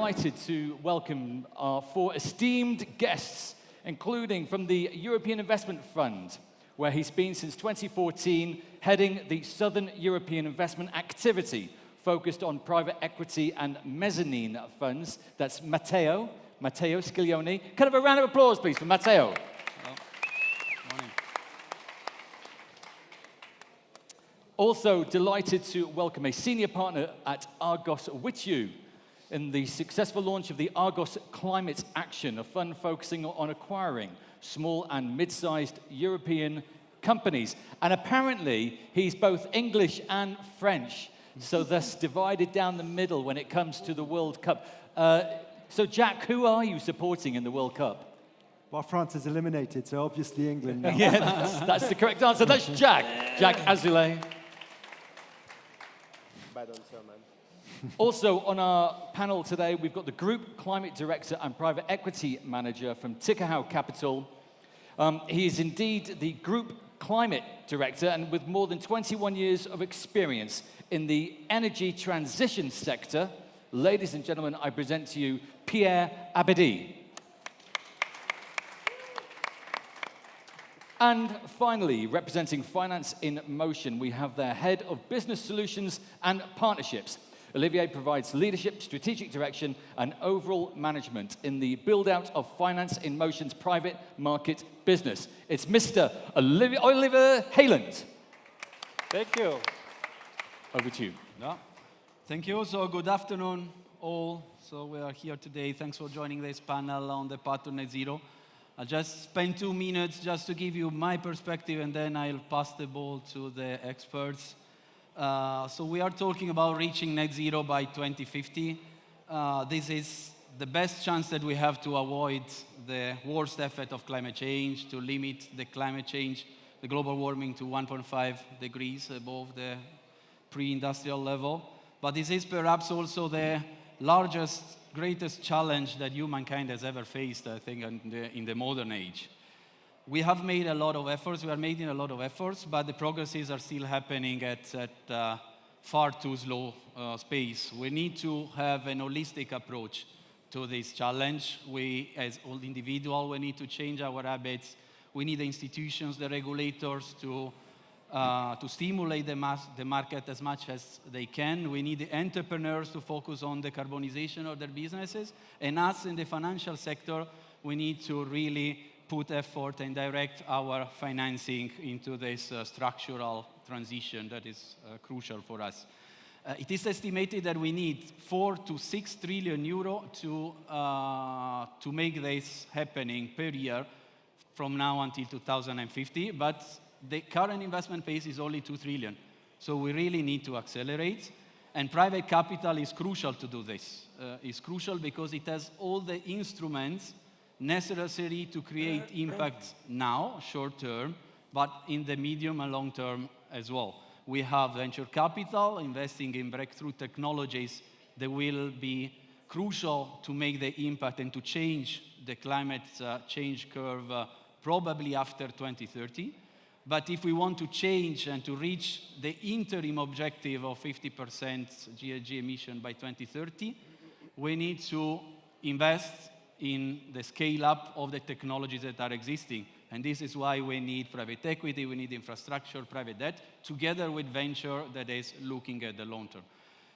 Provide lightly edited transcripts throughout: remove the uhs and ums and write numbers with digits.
delighted to welcome our 4 esteemed guests, including from the European Investment Fund, where he's been since 2014, heading the Southern European investment activity, focused on private equity and mezzanine funds. That's Matteo Squilloni. Kind of a round of applause, please, for Matteo. Morning. Also delighted to welcome a senior partner at Argos Wityu in the successful launch of the Argos Climate Action, a fund focusing on acquiring small and mid-sized European companies. And apparently, he's both English and French, so thus divided down the middle when it comes to the World Cup. So, Jack, who are you supporting in the World Cup? Well, France is eliminated, so obviously England now. Yeah, that's the correct answer. That's Jack Azoulay. Bad answer, man. Also on our panel today, we've got the Group Climate Director and Private Equity Manager from Tikehau Capital. He is indeed the Group Climate Director, and with more than 21 years of experience in the energy transition sector. Ladies and gentlemen, I present to you Pierre Abadie. And finally, representing Finance in Motion, we have their Head of Business Solutions and Partnerships. Olivier provides leadership, strategic direction, and overall management in the build-out of Finance in Motion's private market business. It's Mr. Oliver Heiland. Thank you. Over to you. Yeah. Thank you. So good afternoon, all. So we are here today. Thanks for joining this panel on the path to net zero. I'll just spend 2 minutes just to give you my perspective, and then I'll pass the ball to the experts. So we are talking about reaching net zero by 2050. This is the best chance that we have to avoid the worst effect of climate change, to limit the climate change, the global warming to 1.5 degrees above the pre-industrial level. But this is perhaps also the largest, greatest challenge that humankind has ever faced, I think, in the modern age. We have made a lot of efforts, we are making a lot of efforts, but the progresses are still happening at far too slow pace. We need to have an holistic approach to this challenge. We, as all individuals, we need to change our habits. We need the institutions, the regulators to stimulate the market as much as they can. We need the entrepreneurs to focus on the decarbonization of their businesses. And us in the financial sector, we need to really put effort and direct our financing into this structural transition that is crucial for us. It is estimated that we need 4 to 6 trillion euro to make this happening per year from now until 2050, but the current investment pace is only 2 trillion. So we really need to accelerate, and private capital is crucial to do this. It's crucial because it has all the instruments necessary to create impact now, short term, but in the medium and long term as well. We have venture capital investing in breakthrough technologies that will be crucial to make the impact and to change the climate change curve probably after 2030. But if we want to change and to reach the interim objective of 50% GHG emission by 2030, we need to invest in the scale-up of the technologies that are existing. And this is why we need private equity, we need infrastructure, private debt, together with venture that is looking at the long term.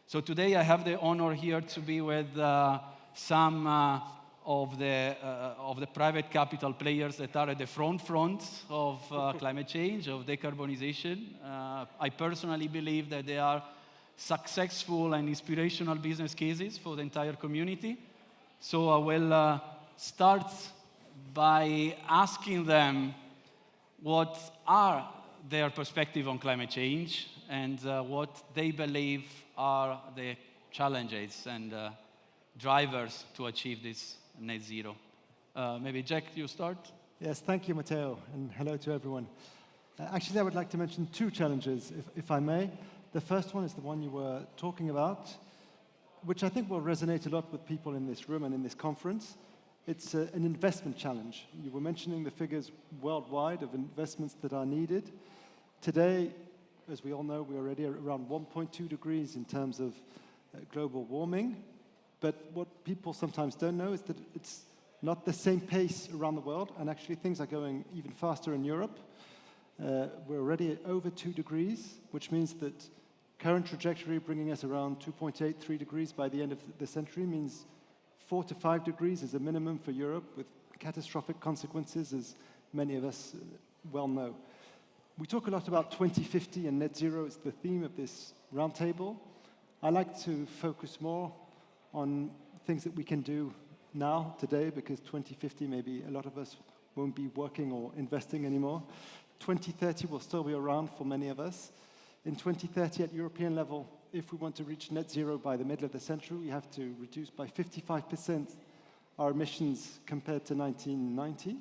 So today I have the honor here to be with some of the private capital players that are at the front of climate change, of decarbonization. I personally believe that they are successful and inspirational business cases for the entire community. So I will start by asking them what are their perspective on climate change and what they believe are the challenges and drivers to achieve this net zero. Maybe Jack, you start? Yes, thank you, Matteo, and hello to everyone. Actually, I would like to mention 2 challenges, if I may. The first one is the one you were talking about, which I think will resonate a lot with people in this room and in this conference. It's an investment challenge. You were mentioning the figures worldwide of investments that are needed. Today, as we all know, we're already around 1.2 degrees in terms of global warming. But what people sometimes don't know is that it's not the same pace around the world, and actually things are going even faster in Europe. We're already at over 2 degrees, which means that current trajectory bringing us around 2.8, 3 degrees by the end of the century means 4 to 5 degrees is a minimum for Europe, with catastrophic consequences, as many of us well know. We talk a lot about 2050 and net zero is the theme of this roundtable. I like to focus more on things that we can do now, today, because 2050, maybe a lot of us won't be working or investing anymore. 2030 will still be around for many of us. In 2030, at European level, if we want to reach net zero by the middle of the century, we have to reduce by 55% our emissions compared to 1990.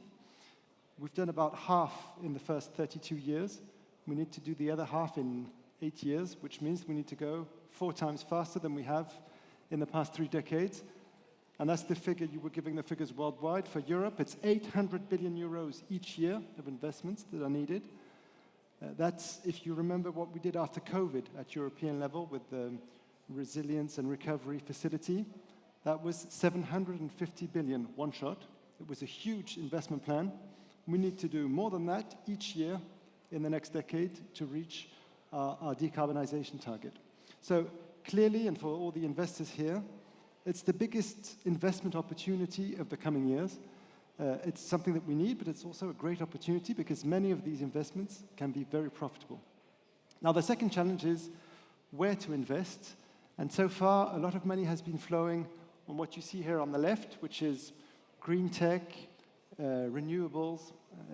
We've done about half in the first 32 years. We need to do the other half in 8 years, which means we need to go 4 times faster than we have in the past 3 decades. And that's the figure, you were giving the figures worldwide. For Europe, it's 800 billion euros each year of investments that are needed. That's, if you remember what we did after COVID at European level with the resilience and recovery facility, that was 750 billion, one shot. It was a huge investment plan. We need to do more than that each year in the next decade to reach our decarbonization target. So clearly, and for all the investors here, it's the biggest investment opportunity of the coming years. It's something that we need, but it's also a great opportunity because many of these investments can be very profitable. Now, the second challenge is where to invest. And so far, a lot of money has been flowing on what you see here on the left, which is green tech, renewables.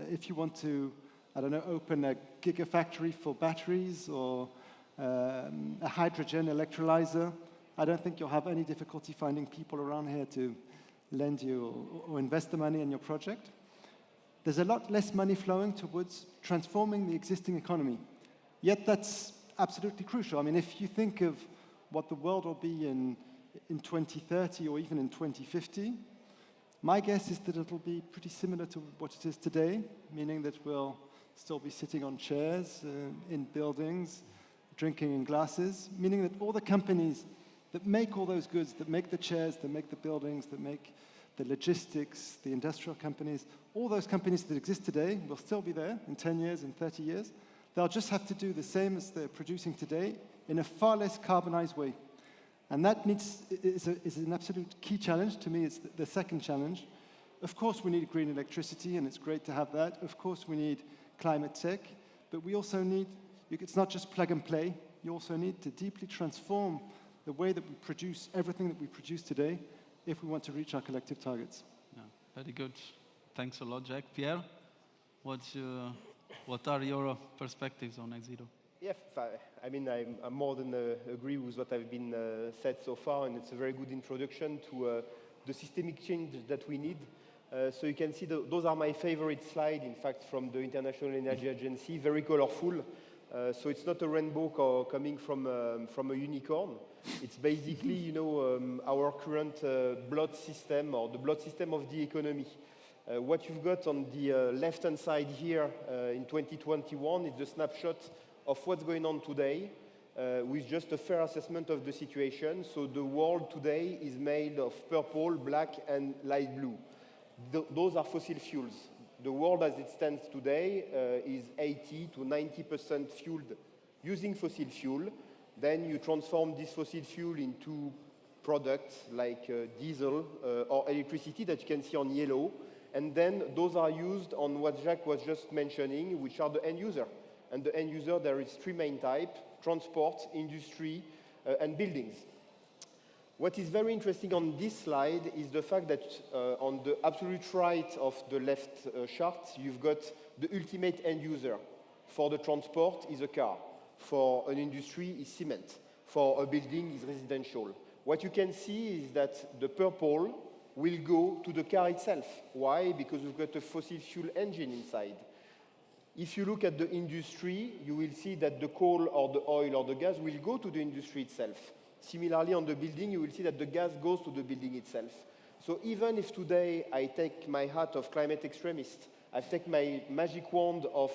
If you want to, I don't know, open a gigafactory for batteries or a hydrogen electrolyzer, I don't think you'll have any difficulty finding people around here to lend you or invest the money in your project. There's a lot less money flowing towards transforming the existing economy. Yet that's absolutely crucial. I mean, if you think of what the world will be in 2030 or even in 2050, my guess is that it'll be pretty similar to what it is today, meaning that we'll still be sitting on chairs in buildings, drinking in glasses, meaning that all the companies that make all those goods, that make the chairs, that make the buildings, that make the logistics, the industrial companies, all those companies that exist today will still be there in 10 years, in 30 years. They'll just have to do the same as they're producing today in a far less carbonized way. And that is an absolute key challenge. To me, it's the second challenge. Of course, we need green electricity, and it's great to have that. Of course, we need climate tech, but we also need, it's not just plug and play. You also need to deeply transform the way that we produce everything that we produce today if we want to reach our collective targets. Yeah, very good. Thanks a lot, Jack. Pierre, what are your perspectives on net zero? Yeah, I mean, I more than agree with what have been said so far, and it's a very good introduction to the systemic change that we need. So you can see those are my favorite slides, in fact, from the International Energy Agency, very colorful. So it's not a rainbow coming from a unicorn. It's basically, you know, our current blood system, or the blood system of the economy. What you've got on the left-hand side here in 2021 is the snapshot of what's going on today with just a fair assessment of the situation. So the world today is made of purple, black, and light blue. Those are fossil fuels. The world as it stands today is 80 to 90% fueled using fossil fuel. Then you transform this fossil fuel into products like diesel or electricity that you can see on yellow. And then those are used on what Jack was just mentioning, which are the end user. And the end user, there is 3 main types: transport, industry, and buildings. What is very interesting on this slide is the fact that on the absolute right of the left chart, you've got the ultimate end user. For the transport is a car. For an industry is cement. For a building is residential. What you can see is that the purple will go to the car itself. Why? Because we've got a fossil fuel engine inside. If you look at the industry, you will see that the coal or the oil or the gas will go to the industry itself. Similarly, on the building, you will see that the gas goes to the building itself. So even if today I take my hat of climate extremist, I take my magic wand of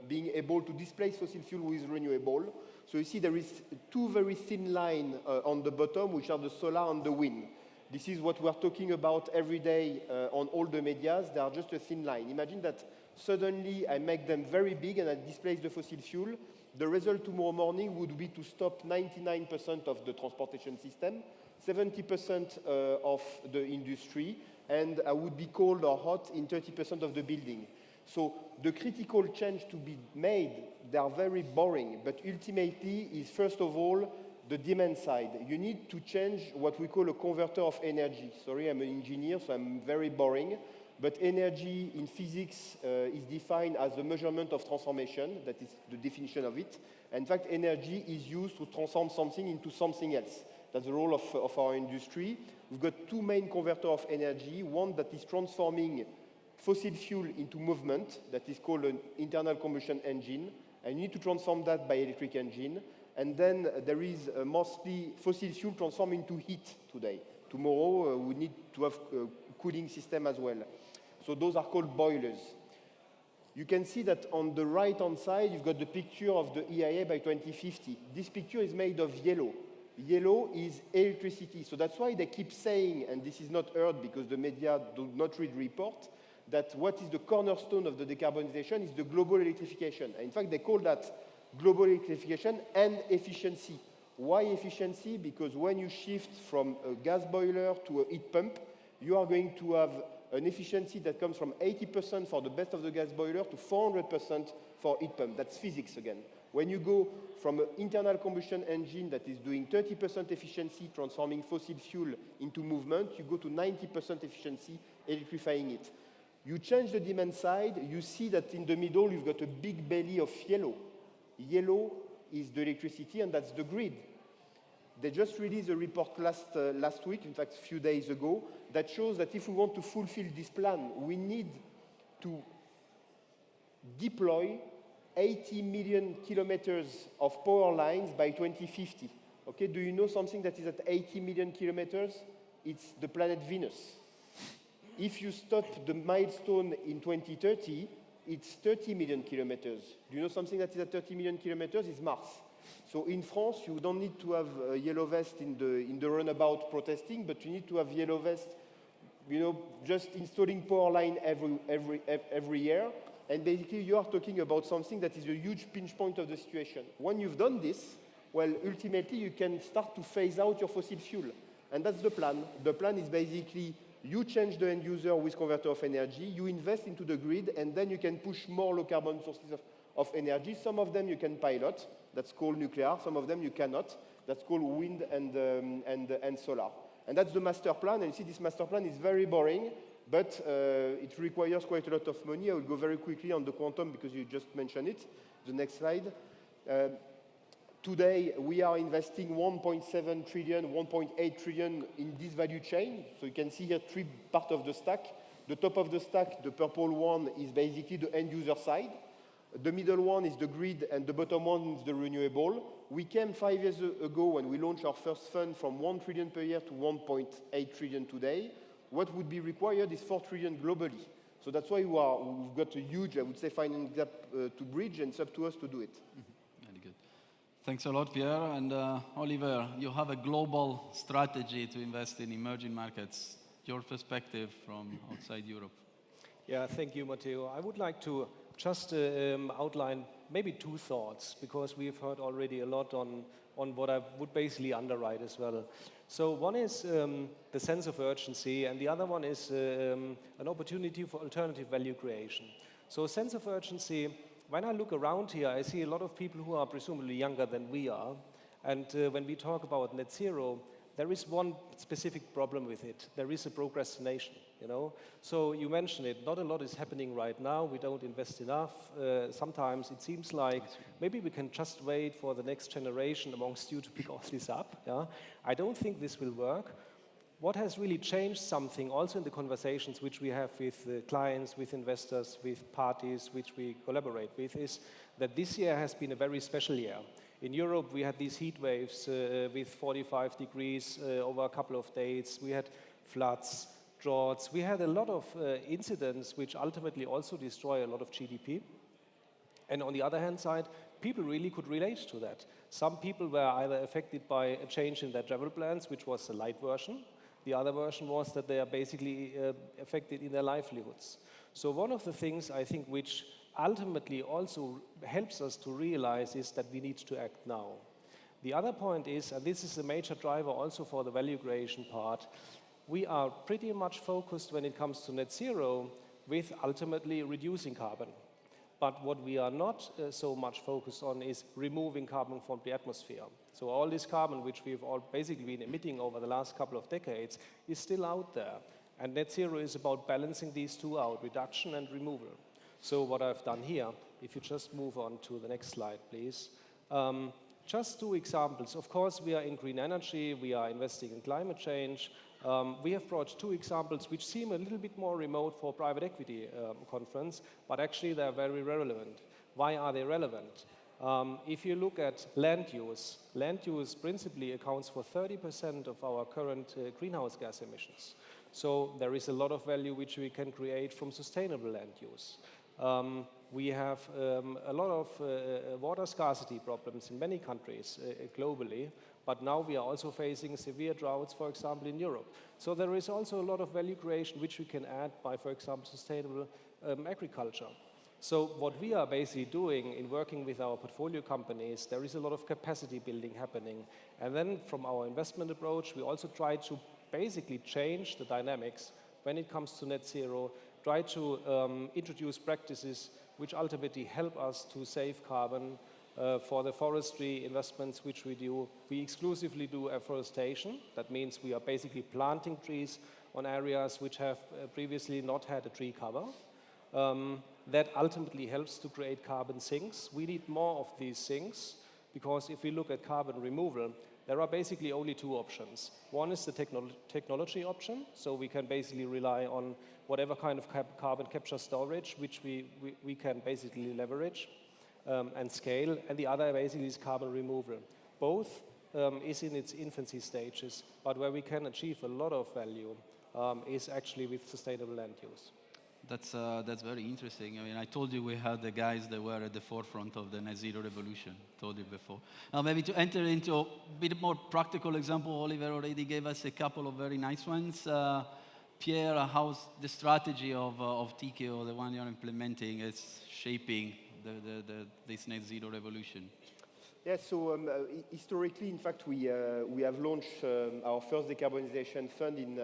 being able to displace fossil fuel with renewable, So you see there is two very thin lines on the bottom, which are the solar and the wind. This is what we are talking about every day on all the medias. They are just a thin line. Imagine that suddenly I make them very big and I displace the fossil fuel. The result tomorrow morning would be to stop 99% of the transportation system, 70% of the industry, and I would be cold or hot in 30% of the building. So the critical change to be made, they are very boring, but ultimately is first of all the demand side. You need to change what we call a converter of energy. Sorry, I'm an engineer, so I'm very boring. But energy in physics is defined as the measurement of transformation. That is the definition of it. In fact, energy is used to transform something into something else. That's the role of our industry. We've got two main converters of energy. One that is transforming fossil fuel into movement. That is called an internal combustion engine. And you need to transform that by electric engine. And then there is mostly fossil fuel transformed into heat today. Tomorrow, we need to have a cooling system as well. So those are called boilers. You can see that on the right-hand side, you've got the picture of the EIA by 2050. This picture is made of yellow. Yellow is electricity. So that's why they keep saying, and this is not heard because the media do not read report, that what is the cornerstone of the decarbonization is the global electrification. In fact, they call that global electrification and efficiency. Why efficiency? Because when you shift from a gas boiler to a heat pump, you are going to have an efficiency that comes from 80% for the best of the gas boiler to 400% for heat pump. That's physics again. When you go from an internal combustion engine that is doing 30% efficiency, transforming fossil fuel into movement, you go to 90% efficiency, electrifying it. You change the demand side, you see that in the middle you've got a big belly of yellow. Yellow is the electricity, and that's the grid. They just released a report last week, in fact, a few days ago, that shows that if we want to fulfill this plan, we need to deploy 80 million kilometers of power lines by 2050. Okay, do you know something that is at 80 million kilometers? It's the planet Venus. If you stop the milestone in 2030, it's 30 million kilometers. Do you know something that is at 30 million kilometers? It's Mars. So in France, you don't need to have a yellow vest in the runabout protesting, but you need to have yellow vest, just installing power line every year. And basically, you are talking about something that is a huge pinch point of the situation. When you've done this, well, ultimately, you can start to phase out your fossil fuel. And that's the plan. The plan is basically you change the end user with converter of energy, you invest into the grid, and then you can push more low carbon sources of energy. Some of them you can pilot. That's called nuclear. Some of them you cannot. That's called wind and solar. And that's the master plan. And you see this master plan is very boring, but it requires quite a lot of money. I will go very quickly on the quantum because you just mentioned it. The next slide. Today, we are investing 1.7 trillion, 1.8 trillion in this value chain. So you can see here three parts of the stack. The top of the stack, the purple one, is basically the end user side. The middle one is the grid, and the bottom one is the renewable. We came 5 years ago when we launched our first fund from 1 trillion per year to 1.8 trillion today. What would be required is 4 trillion globally. So that's why we've got a huge, I would say, finance gap to bridge, and it's up to us to do it. Very good. Thanks a lot, Pierre. And Oliver, you have a global strategy to invest in emerging markets. Your perspective from outside Europe. Yeah, thank you, Matteo. I would like to just outline maybe two thoughts, because we've heard already a lot on what I would basically underwrite as well. So one is the sense of urgency, and the other one is an opportunity for alternative value creation. So sense of urgency, when I look around here, I see a lot of people who are presumably younger than we are, and when we talk about net zero, there is one specific problem with it. There is a procrastination, So you mentioned it, not a lot is happening right now. We don't invest enough. Sometimes it seems like maybe we can just wait for the next generation amongst you to pick all this up. Yeah? I don't think this will work. What has really changed something also in the conversations which we have with clients, with investors, with parties which we collaborate with, is that this year has been a very special year. In Europe, we had these heat waves with 45 degrees over a couple of days. We had floods, droughts. We had a lot of incidents which ultimately also destroy a lot of GDP. And on the other hand side, people really could relate to that. Some people were either affected by a change in their travel plans, which was the light version. The other version was that they are basically affected in their livelihoods. So one of the things I think which ultimately also helps us to realize is that we need to act now. The other point is, and this is a major driver also for the value creation part, we are pretty much focused when it comes to net zero with ultimately reducing carbon. But what we are not so much focused on is removing carbon from the atmosphere. So all this carbon, which we've all basically been emitting over the last couple of decades, is still out there. And net zero is about balancing these two out, reduction and removal. So what I've done here, if you just move on to the next slide, please. Just two examples. Of course, we are in green energy, we are investing in climate change. We have brought two examples which seem a little bit more remote for private equity conference, but actually they're very relevant. Why are they relevant? If you look at land use principally accounts for 30% of our current greenhouse gas emissions. So there is a lot of value which we can create from sustainable land use. We have a lot of water scarcity problems in many countries globally, but now we are also facing severe droughts, for example, in Europe. So there is also a lot of value creation which we can add by, for example, sustainable agriculture. So what we are basically doing in working with our portfolio companies, there is a lot of capacity building happening. And then from our investment approach, we also try to basically change the dynamics when it comes to net zero, try to introduce practices which ultimately help us to save carbon. For the forestry investments which we do, we exclusively do afforestation. That means we are basically planting trees on areas which have previously not had a tree cover. That ultimately helps to create carbon sinks. We need more of these sinks because if we look at carbon removal, there are basically only two options. One is the technology option, so we can basically rely on whatever kind of carbon capture storage which we can basically leverage and scale, and the other basically is carbon removal. Both is in its infancy stages, but where we can achieve a lot of value is actually with sustainable land use. That's very interesting. I mean, I told you we had the guys that were at the forefront of the net zero revolution. Told you before. Now, maybe to enter into a bit more practical example, Oliver already gave us a couple of very nice ones. Pierre, how's the strategy of Tikehau, the one you're implementing, is shaping this net zero revolution? Yes, so historically, in fact, we have launched our first decarbonization fund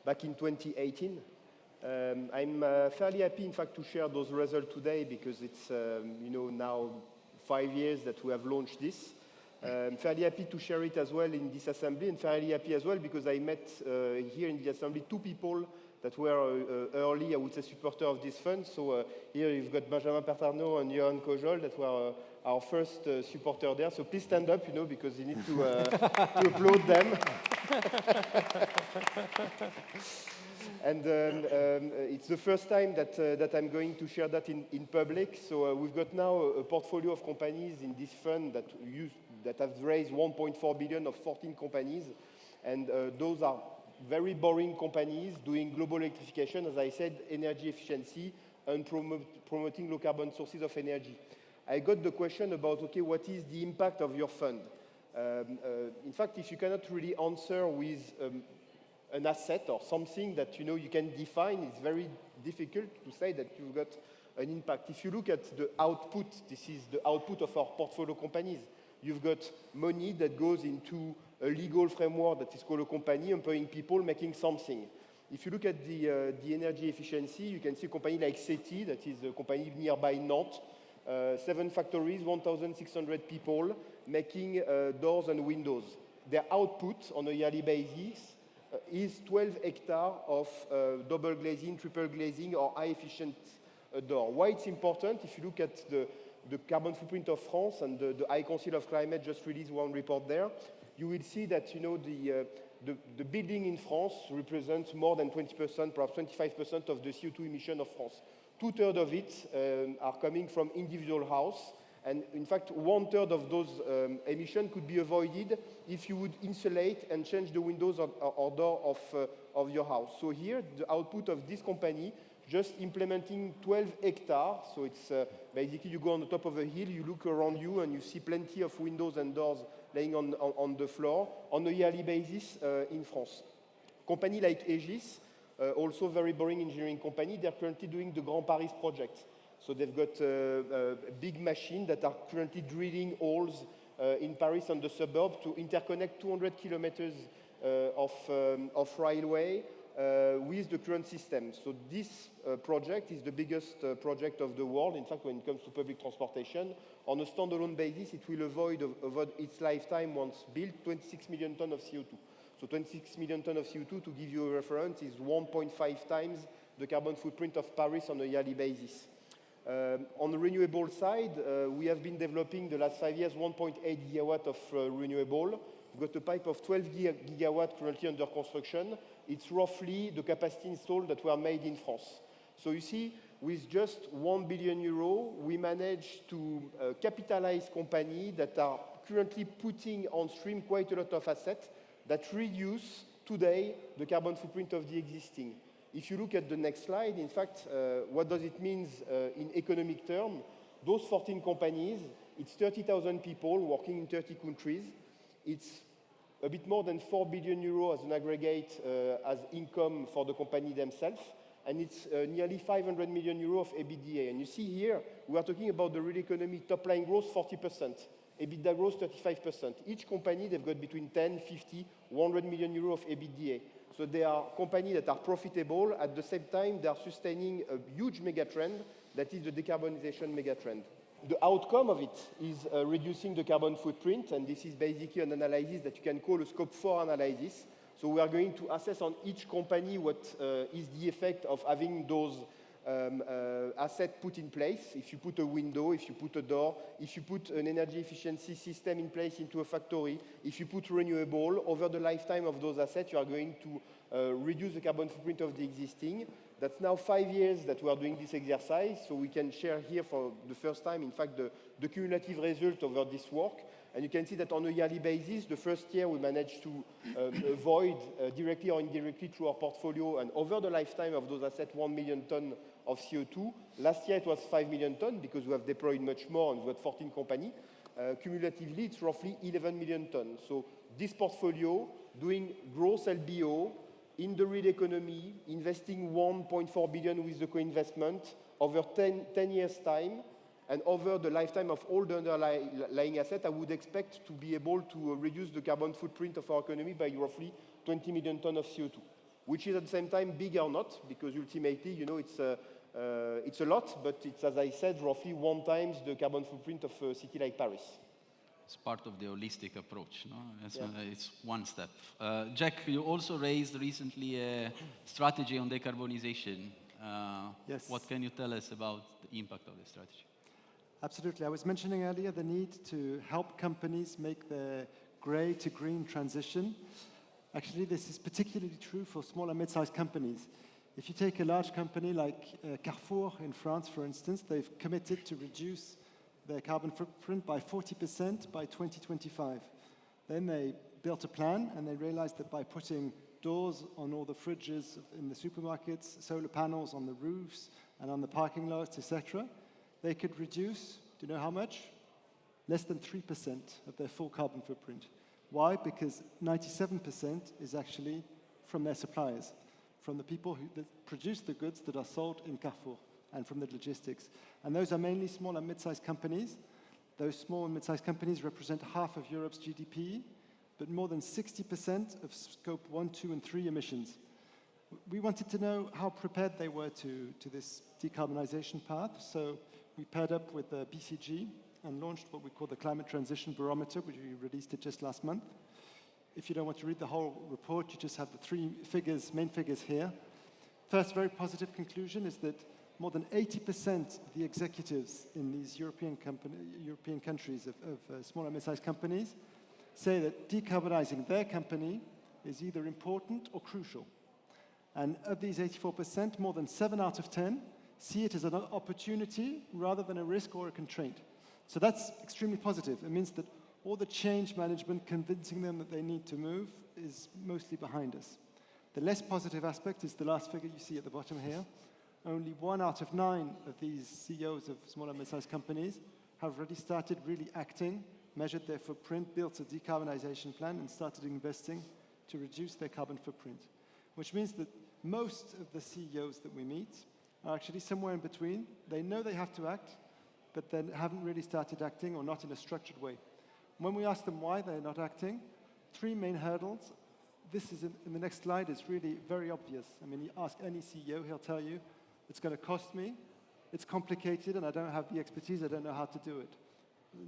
back in 2018. I'm fairly happy, in fact, to share those results today because it's now 5 years that we have launched this. I'm fairly happy to share it as well in this assembly, and fairly happy as well because I met here in the assembly two people that were early, I would say, supporters of this fund. So here you've got Benjamin Pertarno and Johan Kojol that were our first supporter there. So please stand up, because you need to applaud them. And it's the first time that I'm going to share that in public. So we've got now a portfolio of companies in this fund that have raised 1.4 billion of 14 companies. And those are very boring companies doing global electrification, as I said, energy efficiency, and promoting low carbon sources of energy. I got the question about, okay, what is the impact of your fund? In fact, if you cannot really answer with an asset or something that you can define, it's very difficult to say that you've got an impact. If you look at the output, this is the output of our portfolio companies. You've got money that goes into a legal framework that is called a company, employing people, making something. If you look at the energy efficiency, you can see a company like SETI, that is a company nearby Nantes, 7 factories, 1,600 people, making doors and windows. Their output on a yearly basis is 12 hectares of double glazing, triple glazing, or high-efficient door. Why it's important? If you look at the carbon footprint of France, and the High Council of Climate just released one report there, you will see that the building in France represents more than 20%, perhaps 25% of the CO2 emission of France. 2/3 of it are coming from individual house, and in fact, 1/3 of those emissions could be avoided if you would insulate and change the windows or door of your house. So here, the output of this company just implementing 12 hectares. So it's basically you go on the top of a hill, you look around you, and you see plenty of windows and doors laying on the floor on a yearly basis in France. Company like Aegis, also very boring engineering company, they're currently doing the Grand Paris project. So they've got a big machine that are currently drilling holes in Paris and the suburb to interconnect 200 kilometers of railway with the current system. So this project is the biggest project of the world. In fact, when it comes to public transportation, on a standalone basis, it will avoid over its lifetime, once built, 26 million tons of CO2. So 26 million tons of CO2, to give you a reference, is 1.5 times the carbon footprint of Paris on a yearly basis. On the renewable side, we have been developing the last 5 years 1.8 gigawatt of renewable. We've got a pipe of 12 gigawatt currently under construction. It's roughly the capacity installed that were made in France. So you see, with just 1 billion euro, we managed to capitalize companies that are currently putting on stream quite a lot of assets that reduce today the carbon footprint of the existing. If you look at the next slide, in fact, what does it mean in economic terms? Those 14 companies, it's 30,000 people working in 30 countries. It's a bit more than 4 billion euros as an aggregate as income for the company themselves. And it's nearly 500 million euros of EBITDA. And you see here, we are talking about the real economy top line growth 40%, EBITDA growth 35%. Each company, they've got between 10, 50, 100 million euros of EBITDA. So they are companies that are profitable. At the same time, they are sustaining a huge megatrend that is the decarbonization megatrend. The outcome of it is reducing the carbon footprint, and this is basically an analysis that you can call a scope 4 analysis. So we are going to assess on each company what is the effect of having those assets put in place. If you put a window, if you put a door, if you put an energy efficiency system in place into a factory, if you put renewable, over the lifetime of those assets, you are going to reduce the carbon footprint of the existing. That's now 5 years that we are doing this exercise, so we can share here for the first time, in fact, the cumulative result over this work. And you can see that on a yearly basis, the first year we managed to avoid directly or indirectly through our portfolio, and over the lifetime of those assets, 1 million tons of CO2. Last year it was 5 million tons because we have deployed much more and we've got 14 companies. Cumulatively, it's roughly 11 million tons. So this portfolio, doing gross LBO, in the real economy, investing 1.4 billion with the co-investment over 10 years' time, and over the lifetime of all the underlying assets, I would expect to be able to reduce the carbon footprint of our economy by roughly 20 million tons of CO2, which is at the same time big or not, because ultimately, you know, it's a lot, but it's, as I said, roughly 1 times the carbon footprint of a city like Paris. It's part of the holistic approach, no? It's one step. Jack, you also raised recently a strategy on decarbonization. Yes. What can you tell us about the impact of the strategy? Absolutely. I was mentioning earlier the need to help companies make their grey to green transition. Actually, this is particularly true for small and mid-sized companies. If you take a large company like Carrefour in France, for instance, they've committed to reduce their carbon footprint by 40% by 2025. Then they built a plan, and they realized that by putting doors on all the fridges in the supermarkets, solar panels on the roofs and on the parking lots, etc., they could reduce, do you know how much? Less than 3% of their full carbon footprint. Why? Because 97% is actually from their suppliers, from the people that produce the goods that are sold in Carrefour, and from the logistics. And those are mainly small and mid-sized companies. Those small and mid-sized companies represent half of Europe's GDP, but more than 60% of scope 1, 2, and 3 emissions. We wanted to know how prepared they were to this decarbonization path, so we paired up with BCG and launched what we call the Climate Transition Barometer, which we released it just last month. If you don't want to read the whole report, you just have the 3 figures, main figures here. First very positive conclusion is that more than 80% of the executives in these European countries of small and mid-sized companies say that decarbonizing their company is either important or crucial. And of these 84%, more than 7 out of 10 see it as an opportunity rather than a risk or a constraint. So that's extremely positive. It means that all the change management convincing them that they need to move is mostly behind us. The less positive aspect is the last figure you see at the bottom here. only 1 out of 9 of these CEOs of small and mid-sized companies have already started really acting, measured their footprint, built a decarbonization plan, and started investing to reduce their carbon footprint. Which means that most of the CEOs that we meet are actually somewhere in between. They know they have to act, but then haven't really started acting or not in a structured way. When we ask them why they're not acting, 3 main hurdles. This is in the next slide, is really very obvious. I mean, you ask any CEO, he'll tell you, it's going to cost me, it's complicated, and I don't have the expertise, I don't know how to do it.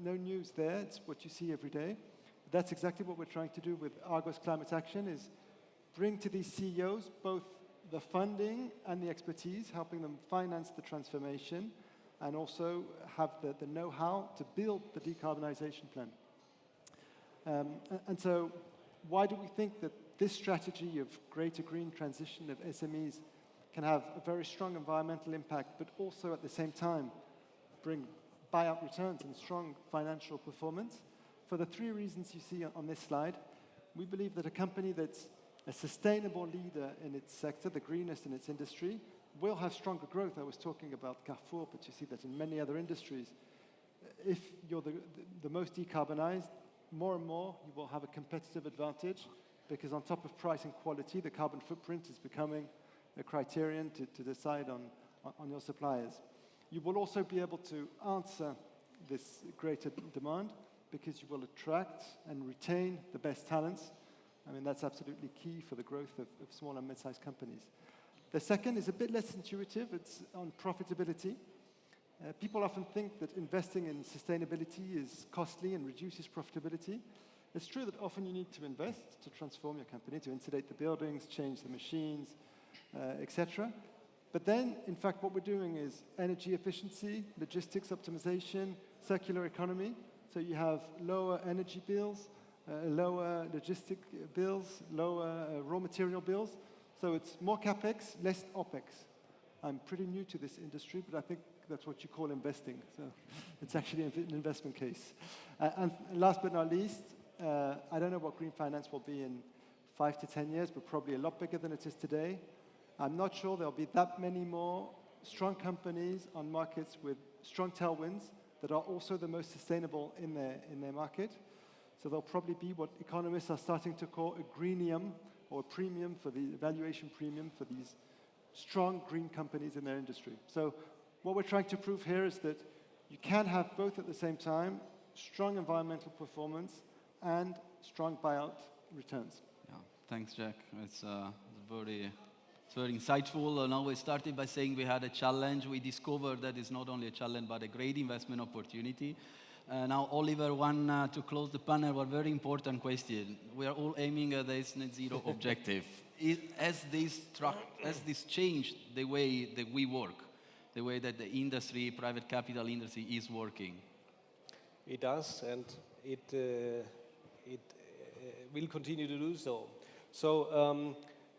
No news there, it's what you see every day. That's exactly what we're trying to do with Argos Climate Action, is bring to these CEOs both the funding and the expertise, helping them finance the transformation, and also have the know-how to build the decarbonization plan. And so why do we think that this strategy of greater green transition of SMEs can have a very strong environmental impact, but also at the same time bring buyout returns and strong financial performance? For the 3 reasons you see on this slide, we believe that a company that's a sustainable leader in its sector, the greenest in its industry, will have stronger growth. I was talking about Carrefour, but you see that in many other industries. If you're the most decarbonized, more and more you will have a competitive advantage, because on top of price and quality, the carbon footprint is becoming a criterion to decide on your suppliers. You will also be able to answer this greater demand, because you will attract and retain the best talents. I mean, that's absolutely key for the growth of small and mid-sized companies. The second is a bit less intuitive. It's on profitability. People often think that investing in sustainability is costly and reduces profitability. It's true that often you need to invest to transform your company, to insulate the buildings, change the machines, etc. But then, in fact, what we're doing is energy efficiency, logistics optimization, circular economy. So you have lower energy bills, lower logistic bills, lower raw material bills. So it's more CapEx, less OpEx. I'm pretty new to this industry, but I think that's what you call investing. So it's actually an investment case. And last but not least, I don't know what green finance will be in 5 to 10 years, but probably a lot bigger than it is today. I'm not sure there'll be that many more strong companies on markets with strong tailwinds that are also the most sustainable in their market. So there'll probably be what economists are starting to call a greenium, or a premium for the valuation premium for these strong green companies in their industry. So what we're trying to prove here is that you can have both at the same time, strong environmental performance and strong buyout returns. Yeah, thanks, Jack. It's very insightful. Now we started by saying we had a challenge. We discovered that it's not only a challenge, but a great investment opportunity. Now, Oliver, to close the panel, a very important question. We are all aiming at this net zero objective. Has this changed the way that we work, the way that the industry, private capital industry, is working? It does, and it will continue to do so. So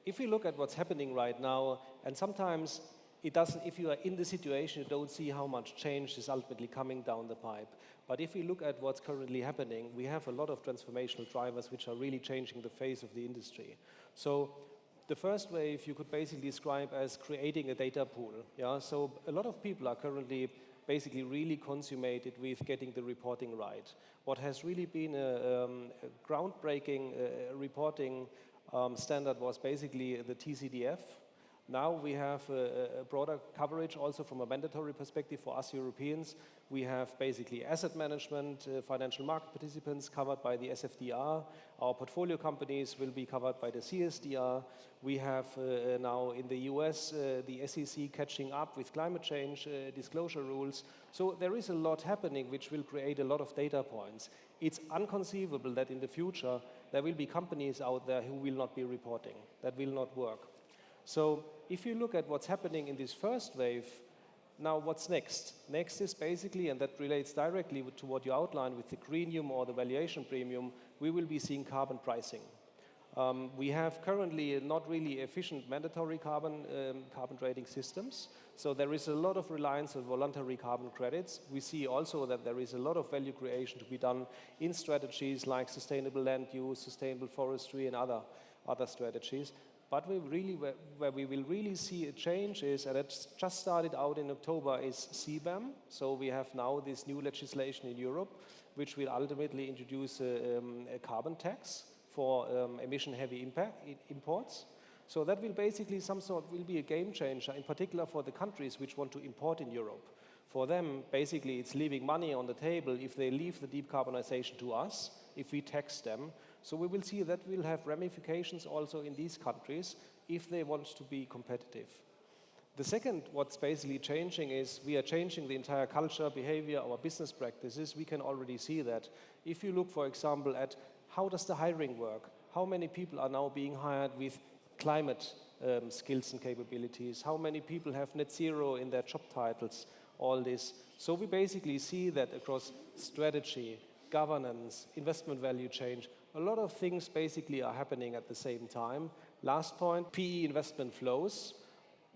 if we look at what's happening right now, and sometimes it doesn't, if you are in the situation, you don't see how much change is ultimately coming down the pipe. But if we look at what's currently happening, we have a lot of transformational drivers which are really changing the face of the industry. So the first wave you could basically describe as creating a data pool. Yeah? So a lot of people are currently basically really consummated with getting the reporting right. What has really been a groundbreaking reporting standard was basically the TCDF. Now we have a broader coverage also from a mandatory perspective for us Europeans. We have basically asset management, financial market participants covered by the SFDR. Our portfolio companies will be covered by the CSDR. We have now in the US the SEC catching up with climate change disclosure rules. So there is a lot happening which will create a lot of data points. It's inconceivable that in the future there will be companies out there who will not be reporting. That will not work. So if you look at what's happening in this first wave, now what's next? Next is basically, and that relates directly to what you outlined with the greenium or the valuation premium, we will be seeing carbon pricing. We have currently not really efficient mandatory carbon trading systems. So there is a lot of reliance on voluntary carbon credits. We see also that there is a lot of value creation to be done in strategies like sustainable land use, sustainable forestry, and other. other strategies. But where we will really see a change is, and it's just started out in October, is CBAM. So we have now this new legislation in Europe, which will ultimately introduce a carbon tax for emission-heavy imports. So that will basically will be a game changer, in particular for the countries which want to import in Europe. For them, basically, it's leaving money on the table if they leave the decarbonization to us, if we tax them. So we will see that will have ramifications also in these countries if they want to be competitive. The second, what's basically changing is we are changing the entire culture, behavior, our business practices. We can already see that. If you look, for example, at how does the hiring work? How many people are now being hired with climate skills and capabilities? How many people have net zero in their job titles? All this. So we basically see that across strategy, governance, investment value change, a lot of things basically are happening at the same time. Last point, PE investment flows.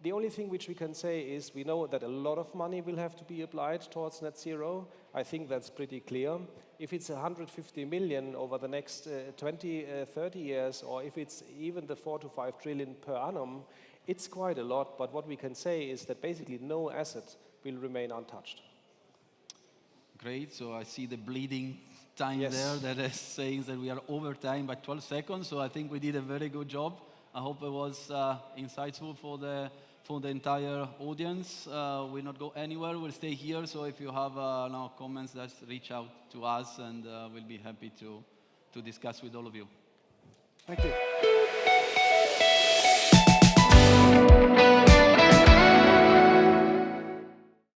The only thing which we can say is we know that a lot of money will have to be applied towards net zero. I think that's pretty clear. If it's 150 million over the next 30 years, or if it's even the 4 to 5 trillion per annum, it's quite a lot. But what we can say is that basically no asset will remain untouched. Great, so I see the bleeding time Yes. there that is saying that we are over time by 12 seconds, so I think we did a very good job. I hope it was insightful for the entire audience. We'll not go anywhere, we'll stay here, so if you have now comments, just reach out to us and we'll be happy to discuss with all of you. Thank you.